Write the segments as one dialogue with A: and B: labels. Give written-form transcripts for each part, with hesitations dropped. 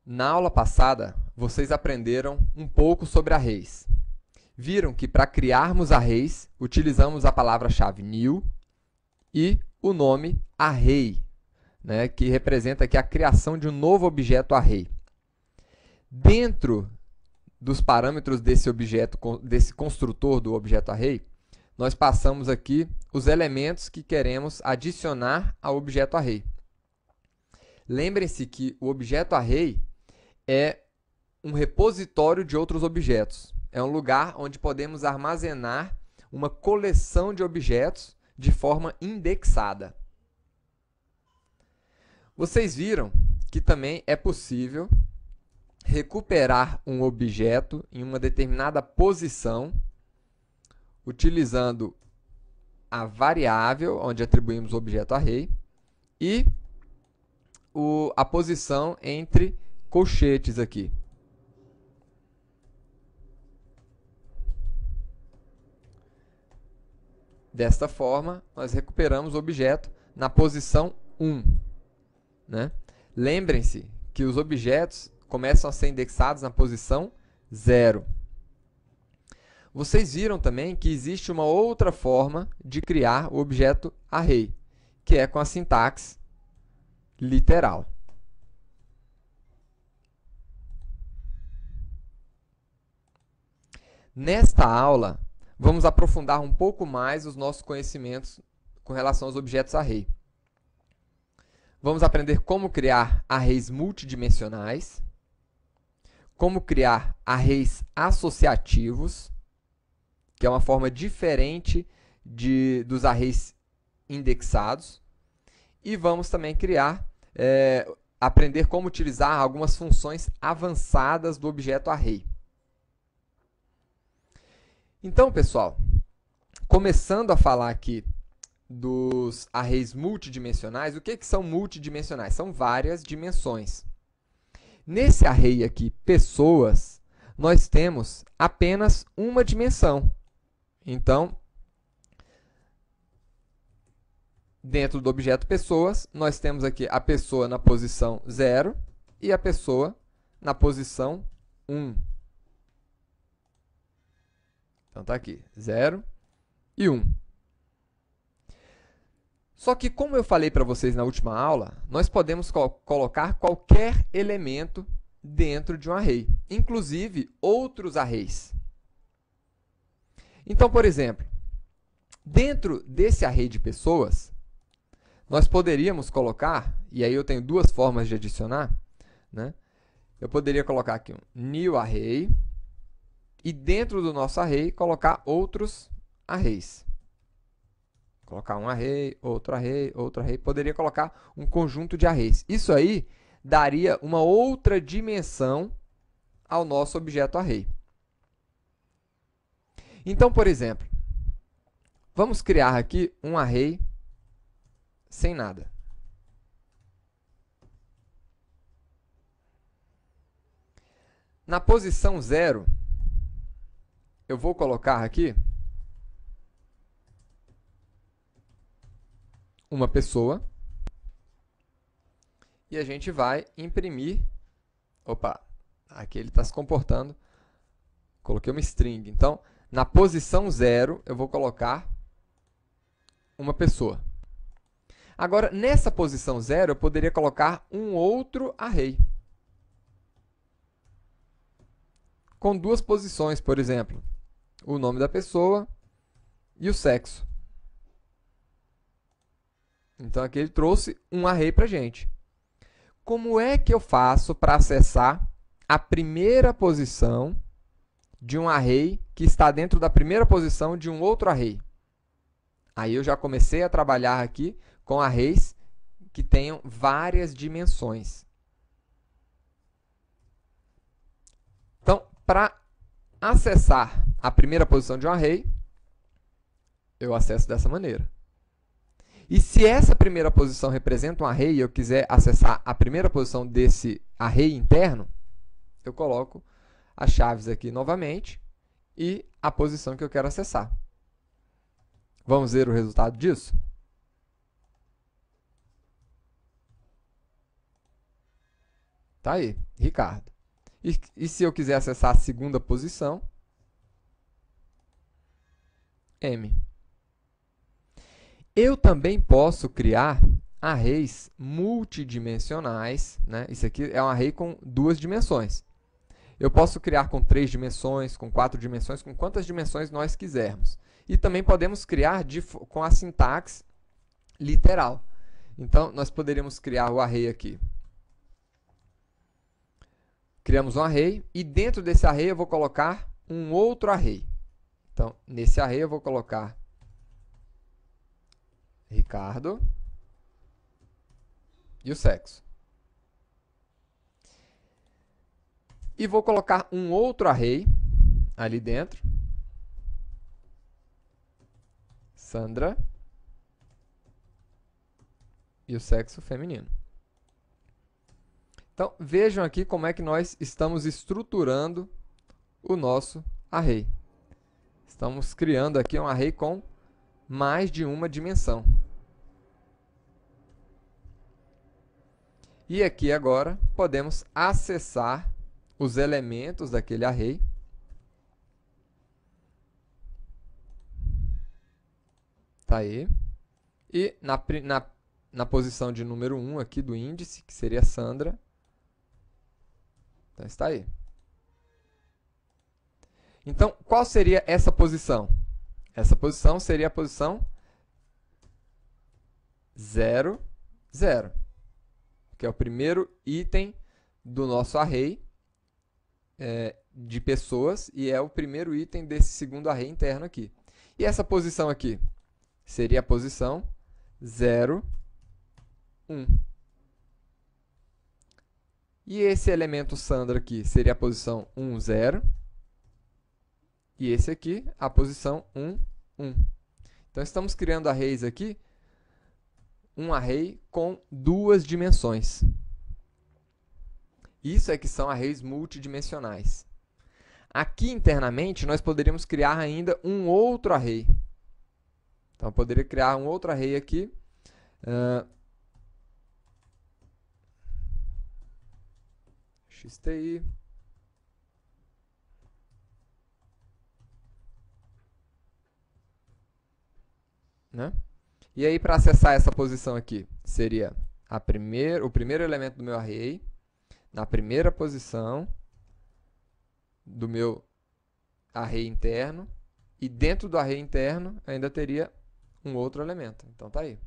A: Na aula passada, vocês aprenderam um pouco sobre arrays. Viram que para criarmos arrays, utilizamos a palavra-chave new e o nome array, né, que representa aqui a criação de um novo objeto array. Dentro dos parâmetros desse objeto, desse construtor do objeto array, nós passamos aqui os elementos que queremos adicionar ao objeto array. Lembrem-se que o objeto array é um repositório de outros objetos. É um lugar onde podemos armazenar uma coleção de objetos de forma indexada. Vocês viram que também é possível recuperar um objeto em uma determinada posição utilizando a variável onde atribuímos o objeto array e a posição entre colchetes aqui. Desta forma, nós recuperamos o objeto na posição 1. Né? Lembrem-se que os objetos começam a ser indexados na posição 0. Vocês viram também que existe uma outra forma de criar o objeto array, que é com a sintaxe literal. Nesta aula, vamos aprofundar um pouco mais os nossos conhecimentos com relação aos objetos array. Vamos aprender como criar arrays multidimensionais, como criar arrays associativos, que é uma forma diferente dos arrays indexados, e vamos também aprender como utilizar algumas funções avançadas do objeto array. Então, pessoal, começando a falar aqui dos arrays multidimensionais, o que são multidimensionais? São várias dimensões. Nesse array aqui, pessoas, nós temos apenas uma dimensão. Então, dentro do objeto pessoas, nós temos aqui a pessoa na posição 0 e a pessoa na posição 1. Então, está aqui, 0 e 1. Só que, como eu falei para vocês na última aula, nós podemos colocar qualquer elemento dentro de um array, inclusive outros arrays. Então, por exemplo, dentro desse array de pessoas, nós poderíamos colocar, e aí eu tenho duas formas de adicionar, né? Eu poderia colocar aqui um new array, e dentro do nosso array, colocar outros arrays. Colocar um array, outro array, outro array. Poderia colocar um conjunto de arrays. Isso aí daria uma outra dimensão ao nosso objeto array. Então, por exemplo, vamos criar aqui um array sem nada. Na posição 0, eu vou colocar aqui uma pessoa e a gente vai imprimir. Opa, aqui ele está se comportando. Coloquei uma string. Então, na posição 0, eu vou colocar uma pessoa. Agora, nessa posição 0, eu poderia colocar um outro array. Com duas posições, por exemplo, o nome da pessoa e o sexo. Então, aqui ele trouxe um array para a gente. Como é que eu faço para acessar a primeira posição de um array que está dentro da primeira posição de um outro array? Aí eu já comecei a trabalhar aqui com arrays que tenham várias dimensões. Então, para acessar a primeira posição de um array, eu acesso dessa maneira. E se essa primeira posição representa um array e eu quiser acessar a primeira posição desse array interno, eu coloco as chaves aqui novamente e a posição que eu quero acessar. Vamos ver o resultado disso? Tá aí, Ricardo. E se eu quiser acessar a segunda posição, M. Eu também posso criar arrays multidimensionais, né? Isso aqui é um array com 2 dimensões. Eu posso criar com 3 dimensões, com 4 dimensões, com quantas dimensões nós quisermos. E também podemos criar com a sintaxe literal. Então, nós poderíamos criar o array aqui. Criamos um array e dentro desse array eu vou colocar um outro array. Então, nesse array eu vou colocar Ricardo e o sexo. E vou colocar um outro array ali dentro. Sandra e o sexo feminino. Então, vejam aqui como é que nós estamos estruturando o nosso array. Estamos criando aqui um array com mais de uma dimensão. E aqui agora podemos acessar os elementos daquele array. Tá aí. E na posição de número 1 aqui do índice, que seria Sandra. Então, está aí. Então, qual seria essa posição? Essa posição seria a posição 0, 0, que é o primeiro item do nosso array de pessoas e é o primeiro item desse segundo array interno aqui. E essa posição aqui seria a posição 0, 1. E esse elemento Sandra aqui seria a posição 1, 0. E esse aqui, a posição 1, 1. Então, estamos criando arrays aqui, um array com 2 dimensões. Isso é que são arrays multidimensionais. Aqui, internamente, nós poderíamos criar ainda um outro array. Então, eu poderia criar um outro array aqui. XTI. Né? E aí, para acessar essa posição aqui, seria o primeiro elemento do meu array, na primeira posição do meu array interno, e dentro do array interno ainda teria um outro elemento. Então, tá aí.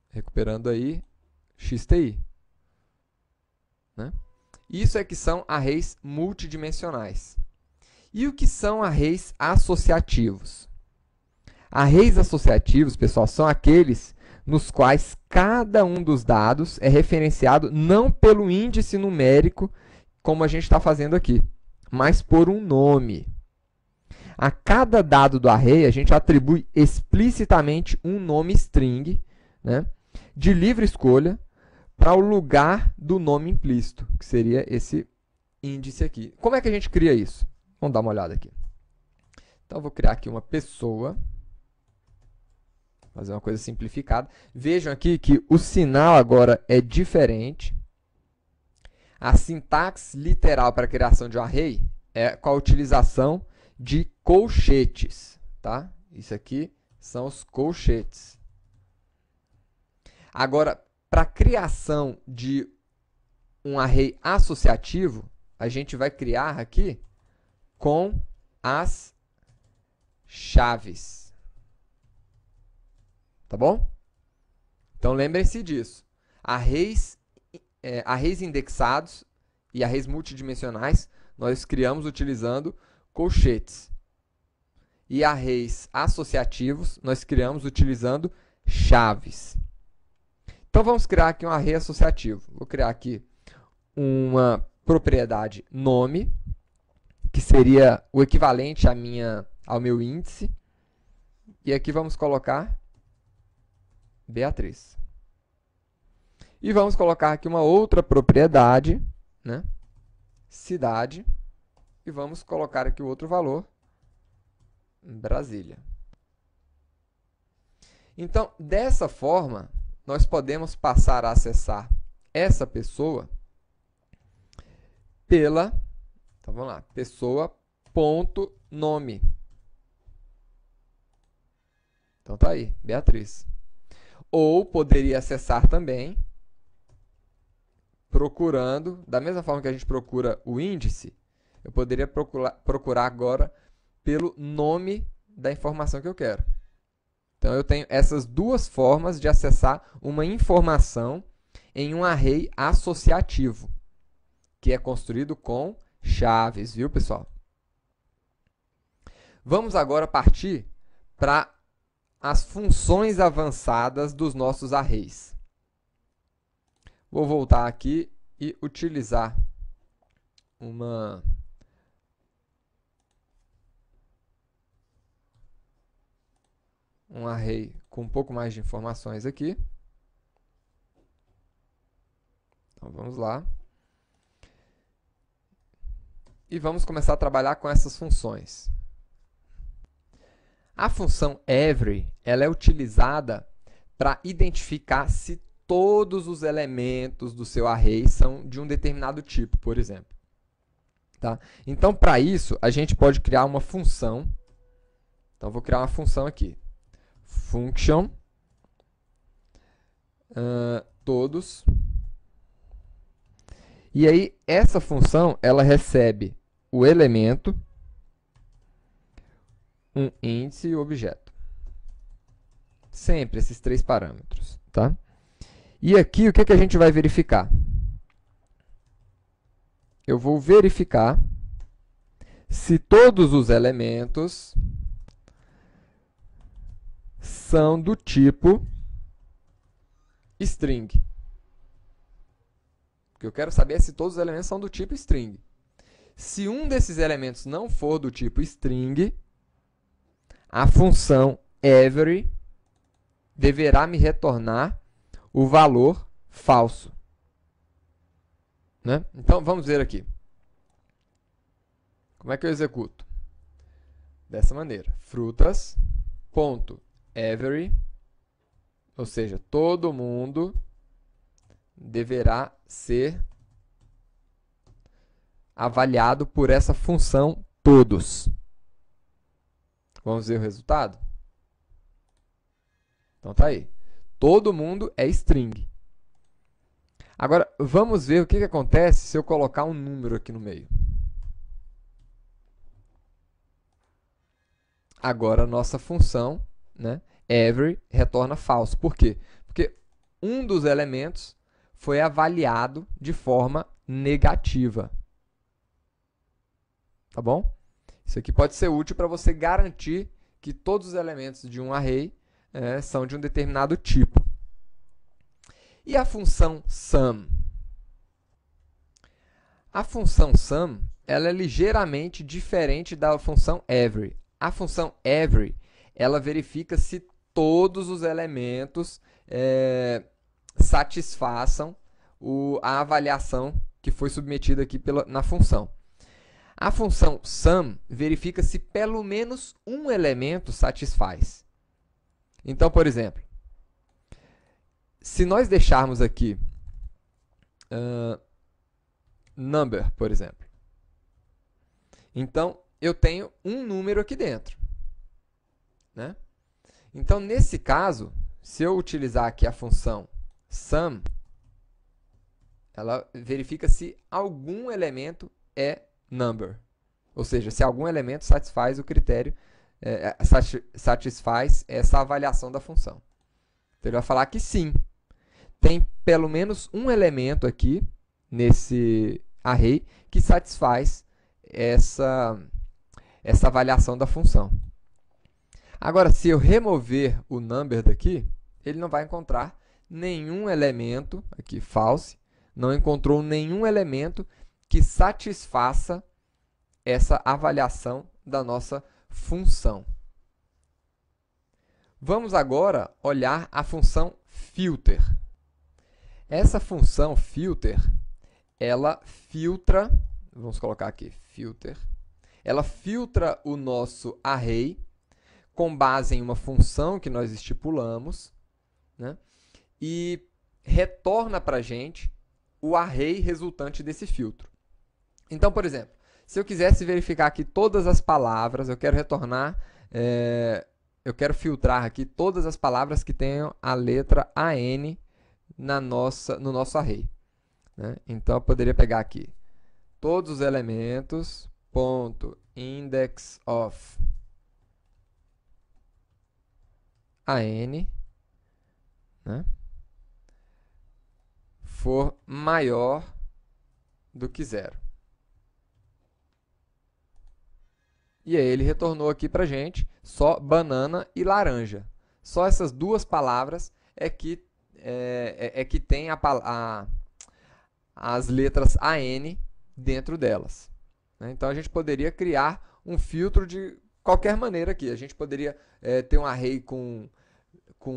A: Recuperando aí XTI. Né? Isso é que são arrays multidimensionais. E o que são arrays associativos? Arrays associativos, pessoal, são aqueles nos quais cada um dos dados é referenciado não pelo índice numérico, como a gente está fazendo aqui, mas por um nome. A cada dado do array, a gente atribui explicitamente um nome string, né, de livre escolha para o lugar do nome implícito, que seria esse índice aqui. Como é que a gente cria isso? Vamos dar uma olhada aqui. Então, eu vou criar aqui uma pessoa. Fazer uma coisa simplificada. Vejam aqui que o sinal agora é diferente. A sintaxe literal para a criação de um array é com a utilização de colchetes. Tá? Isso aqui são os colchetes. Agora, para a criação de um array associativo, a gente vai criar aqui com as chaves. Tá bom? Então, lembrem-se disso. Arrays indexados e arrays multidimensionais nós criamos utilizando colchetes. E arrays associativos nós criamos utilizando chaves. Então, vamos criar aqui um array associativo. Vou criar aqui uma propriedade nome, que seria o equivalente ao meu índice. E aqui vamos colocar Beatriz. E vamos colocar aqui uma outra propriedade, né? Cidade. E vamos colocar aqui o outro valor, Brasília. Então, dessa forma, nós podemos passar a acessar essa pessoa pela, então vamos lá, pessoa.nome. Então tá aí, Beatriz. Ou poderia acessar também procurando, da mesma forma que a gente procura o índice, eu poderia procurar agora pelo nome da informação que eu quero. Então eu tenho essas duas formas de acessar uma informação em um array associativo, que é construído com chaves, viu, pessoal? Vamos agora partir para as funções avançadas dos nossos arrays. Vou voltar aqui e utilizar um array com um pouco mais de informações aqui. Então, vamos lá. E vamos começar a trabalhar com essas funções. A função every, ela é utilizada para identificar se todos os elementos do seu array são de um determinado tipo, por exemplo. Tá? Então, para isso, a gente pode criar uma função. Então, vou criar uma função aqui. Function todos. E aí, essa função, ela recebe o elemento, um índice e o objeto. Sempre esses três parâmetros, tá? E aqui, o que a gente vai verificar? Eu vou verificar se todos os elementos são do tipo string. O que eu quero saber é se todos os elementos são do tipo string. Se um desses elementos não for do tipo string, a função every deverá me retornar o valor falso. Né? Então, vamos ver aqui. Como é que eu executo? Dessa maneira. Frutas.every, ou seja, todo mundo deverá ser avaliado por essa função todos. Vamos ver o resultado? Então tá aí. Todo mundo é string. Agora, vamos ver o que acontece se eu colocar um número aqui no meio. Agora, a nossa função, né, every, retorna falso. Por quê? Porque um dos elementos foi avaliado de forma negativa. Tá bom? Isso aqui pode ser útil para você garantir que todos os elementos de um array são de um determinado tipo. E a função sum? A função sum, ela é ligeiramente diferente da função every. A função every, ela verifica se todos os elementos satisfaçam a avaliação que foi submetida aqui na função. A função sum verifica se pelo menos um elemento satisfaz. Então, por exemplo, se nós deixarmos aqui number, por exemplo, então eu tenho um número aqui dentro. Né? Então, nesse caso, se eu utilizar aqui a função sum, ela verifica se algum elemento é number. Ou seja, se algum elemento satisfaz o critério, satisfaz essa avaliação da função. Então, ele vai falar que sim, tem pelo menos um elemento aqui, nesse array, que satisfaz essa avaliação da função. Agora, se eu remover o number daqui, ele não vai encontrar nenhum elemento, aqui false, não encontrou nenhum elemento que satisfaça essa avaliação da nossa função. Vamos agora olhar a função filter. Essa função filter, ela filtra, vamos colocar aqui, filter, ela filtra o nosso array com base em uma função que nós estipulamos, né? E retorna para a gente o array resultante desse filtro. Então, por exemplo, se eu quisesse verificar aqui todas as palavras, eu quero retornar, eu quero filtrar aqui todas as palavras que tenham a letra AN no nosso array, né? Então, eu poderia pegar aqui todos os elementos, ponto, index of AN, né, for maior do que 0. E aí ele retornou aqui para a gente só banana e laranja. Só essas duas palavras é que tem as letras AN dentro delas, né? Então, a gente poderia criar um filtro de qualquer maneira aqui. A gente poderia ter um array com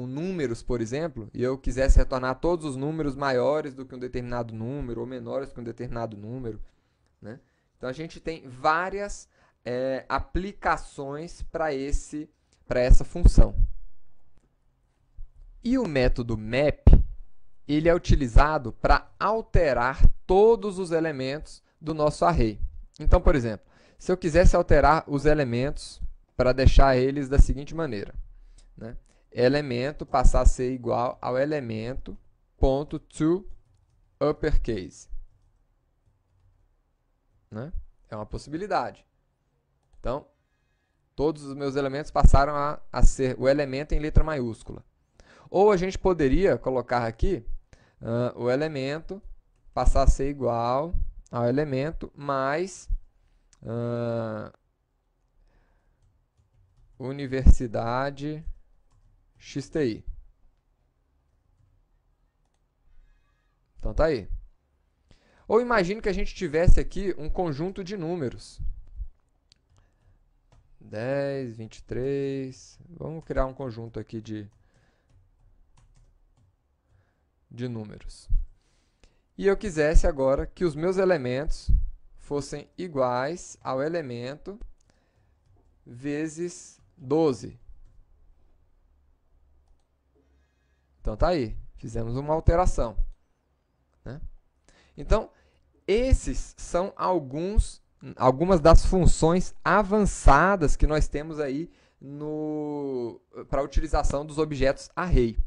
A: números, por exemplo, e eu quisesse retornar todos os números maiores do que um determinado número ou menores que um determinado número, né? Então, a gente tem várias aplicações para essa função. E o método map, ele é utilizado para alterar todos os elementos do nosso array. Então, por exemplo, se eu quisesse alterar os elementos para deixar eles da seguinte maneira, né? Elemento passar a ser igual ao elemento ponto to uppercase, né? É uma possibilidade. Então, todos os meus elementos passaram a ser o elemento em letra maiúscula. Ou a gente poderia colocar aqui o elemento passar a ser igual ao elemento mais Universidade XTI. Então tá aí. Ou imagine que a gente tivesse aqui um conjunto de números. 10, 23. Vamos criar um conjunto aqui de números. E eu quisesse agora que os meus elementos fossem iguais ao elemento vezes 12. Então, tá aí. Fizemos uma alteração, né? Então, esses são algumas das funções avançadas que nós temos aí para a utilização dos objetos array.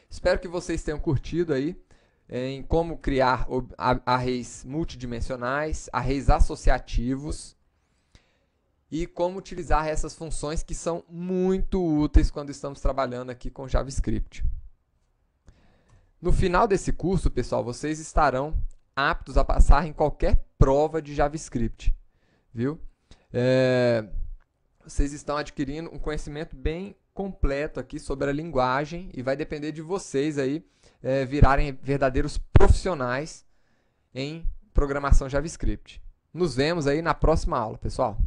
A: Espero que vocês tenham curtido aí em como criar arrays multidimensionais, arrays associativos e como utilizar essas funções que são muito úteis quando estamos trabalhando aqui com JavaScript. No final desse curso, pessoal, vocês estarão aptos a passar em qualquer prova de JavaScript, viu? Vocês estão adquirindo um conhecimento bem completo aqui sobre a linguagem e vai depender de vocês aí virarem verdadeiros profissionais em programação JavaScript. Nos vemos aí na próxima aula, pessoal.